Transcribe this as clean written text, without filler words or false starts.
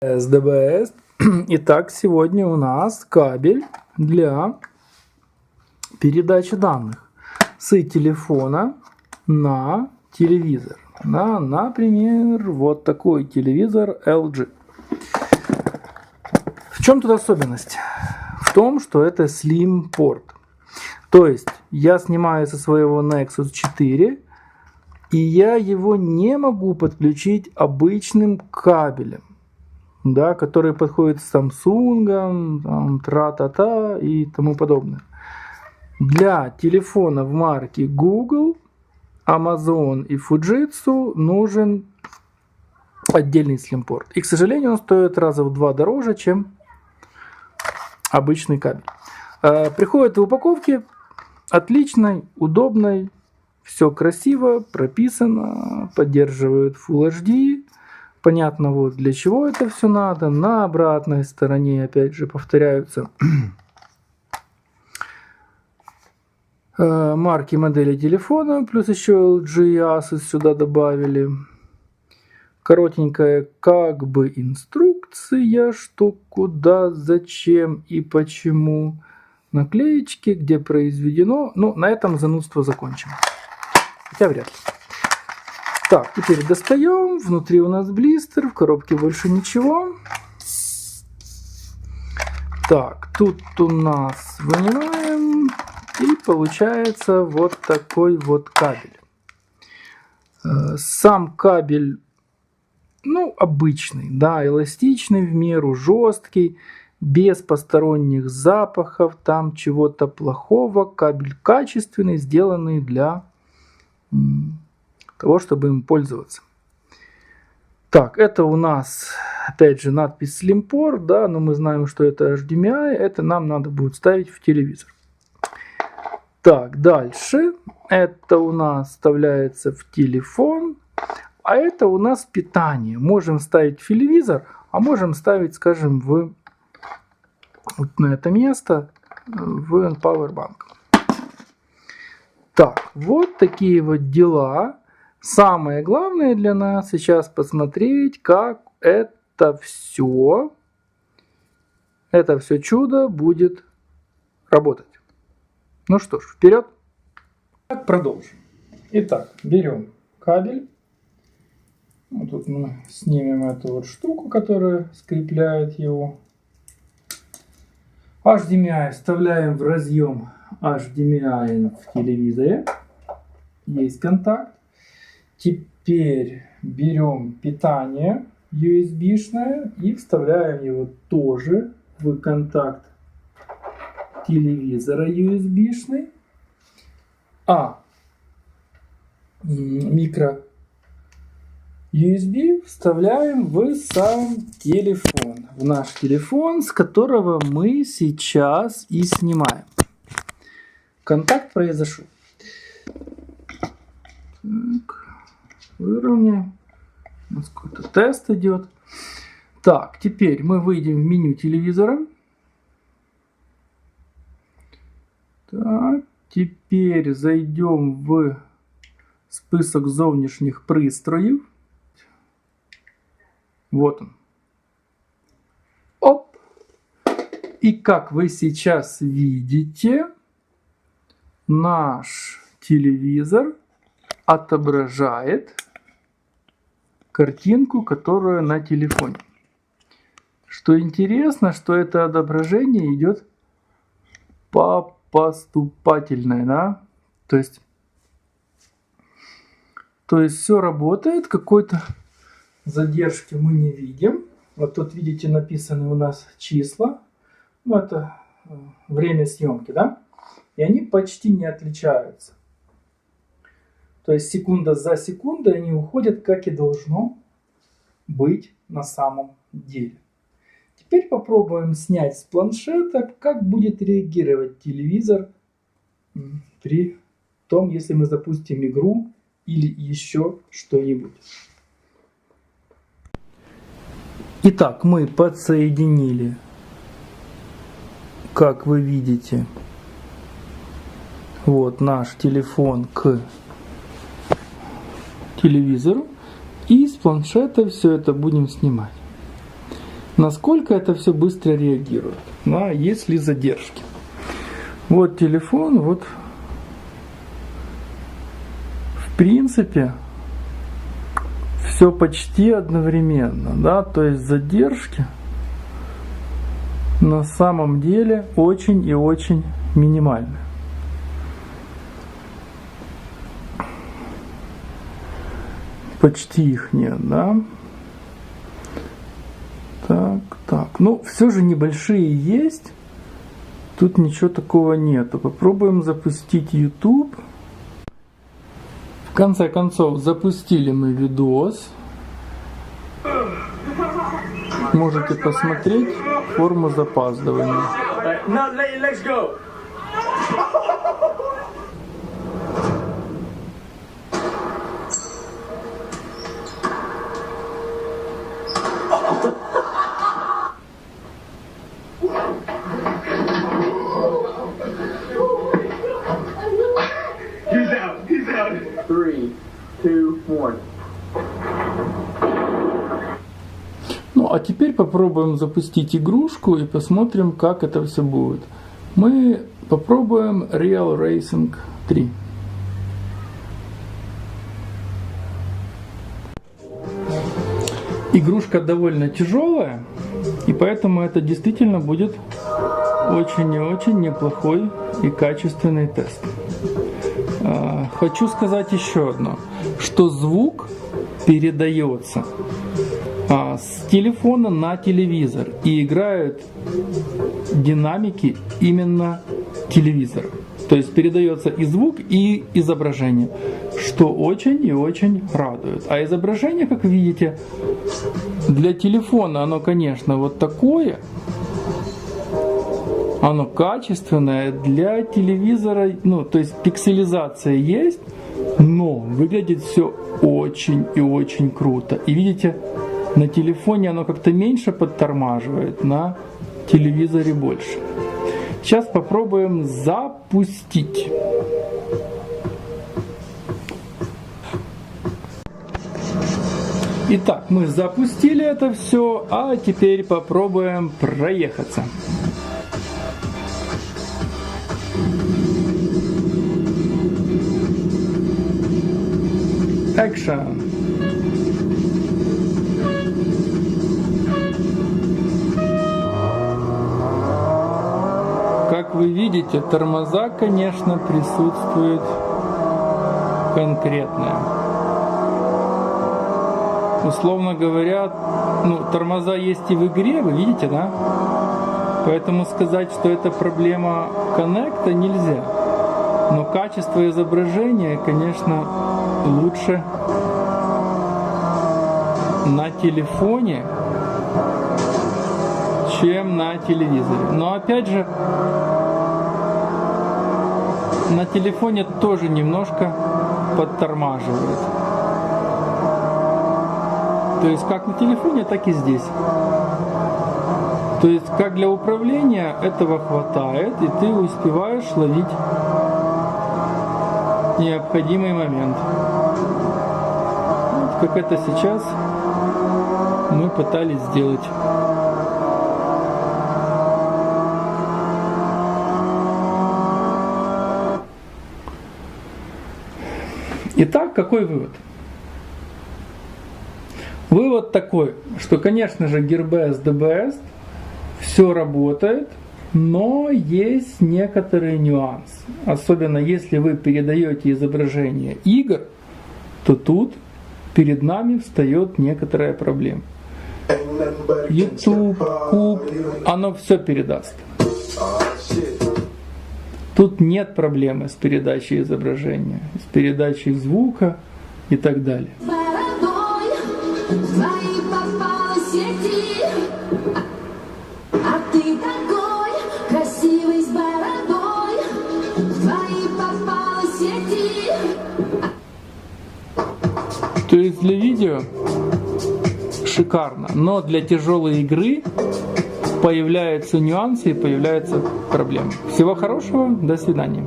СДБС. Итак, сегодня у нас кабель для передачи данных с телефона на телевизор. Например, вот такой телевизор LG. В чем тут особенность? В том, что это Slim порт. То есть я снимаю со своего Nexus 4, и я его не могу подключить обычным кабелем, да, который подходит с Samsung, тра-та-та и тому подобное. Для телефонов марки Google, Amazon и Fujitsu нужен отдельный Slim порт. И, к сожалению, он стоит раза в 2 дороже, чем обычный кабель. Приходит в упаковке отличной, удобной, все красиво, прописано, поддерживает Full HD. Понятно, вот для чего это все надо. На обратной стороне, опять же, повторяются марки модели телефона, плюс еще LG и Asus сюда добавили. Коротенькая как бы инструкция, что куда, зачем и почему. Наклеечки, где произведено. Ну, на этом занудство закончим. Хотя вряд ли. Так, теперь достаем. Внутри у нас блистер, в коробке больше ничего. Так, тут у нас вынимаем. И получается вот такой вот кабель. Сам кабель, ну, обычный, да, эластичный в меру, жесткий, без посторонних запахов, там чего-то плохого. Кабель качественный, сделанный для того, чтобы им пользоваться. Так, это у нас, опять же, надпись Slim Port, да, но мы знаем, что это HDMI, это нам надо будет ставить в телевизор. Так, дальше, это у нас вставляется в телефон, а это у нас питание. Можем ставить в телевизор, а можем ставить, скажем, вот на это место, в Powerbank. Так, вот такие вот дела. Самое главное для нас сейчас посмотреть, как это все чудо будет работать. Ну что ж, вперед. Так, продолжим. Итак, берем кабель. Вот тут мы снимем эту вот штуку, которая скрепляет его. HDMI вставляем в разъем HDMI в телевизоре. Есть контакт. Теперь берем питание USB-шное и вставляем его тоже в контакт телевизора USB-шный. А микро USB вставляем в сам телефон, в наш телефон, с которого мы сейчас и снимаем. Контакт произошел. Так, выровняем. У нас какой-то тест идет. Так, теперь мы выйдем в меню телевизора. Так, теперь зайдем в список зовнішніх пристроїв. Вот он. Оп. И как вы сейчас видите, наш телевизор отображает картинку, которая на телефоне. Что интересно, что это отображение идет поступательное, да? То есть все работает, какой-то задержки мы не видим. Вот тут видите написаны у нас числа. Ну, это время съемки, да? И они почти не отличаются. То есть секунда за секундой они уходят, как и должно быть на самом деле. Теперь попробуем снять с планшета, как будет реагировать телевизор при том, если мы запустим игру или еще что-нибудь. Итак, мы подсоединили, как вы видите, вот наш телефон к телевизору, и с планшета все это будем снимать. насколько это все быстро реагирует, да, есть ли задержки. Вот телефон, вот в принципе все почти одновременно, да, то есть задержки на самом деле очень и очень минимальны. Почти их нет, да. Так. Ну, все же небольшие есть. Тут ничего такого нету. Попробуем запустить YouTube. В конце концов, запустили мы видос. Можете посмотреть форму запаздывания. He's out. 3, 2, 1. Ну, а теперь попробуем запустить игрушку и посмотрим, как это все будет. Мы попробуем Real Racing 3. Игрушка довольно тяжелая, и поэтому это действительно будет очень и очень неплохой и качественный тест. Хочу сказать еще одно, что звук передается с телефона на телевизор, и играют динамики именно телевизора. То есть передается и звук, и изображение, что очень и очень радует. А изображение, как видите, для телефона оно, конечно, вот такое, оно качественное, для телевизора, ну, то есть пикселизация есть, но выглядит все очень и очень круто. И видите, на телефоне оно как-то меньше подтормаживает, на телевизоре больше. Сейчас попробуем запустить. Итак, мы запустили это все, а теперь попробуем проехаться. Action. Как вы видите, тормоза, конечно, присутствуют конкретные. Условно говоря, ну, тормоза есть и в игре, вы видите, да? Поэтому сказать, что это проблема коннекта, нельзя. Но качество изображения, конечно, лучше на телефоне, чем на телевизоре. Но опять же, на телефоне тоже немножко подтормаживает. То есть как на телефоне, так и здесь. То есть как для управления этого хватает, и ты успеваешь ловить необходимый момент. Вот как это сейчас мы пытались сделать. Итак, какой вывод? Вывод такой, что, конечно же, Gearbest DBS все работает, но есть некоторые нюансы. Особенно если вы передаете изображение игр, то тут перед нами встает некоторая проблема. YouTube, Куб, оно все передаст. Тут нет проблемы с передачей изображения, с передачей звука и так далее. То есть для видео шикарно, но для тяжелой игры появляются нюансы и появляются проблемы. Всего хорошего, до свидания.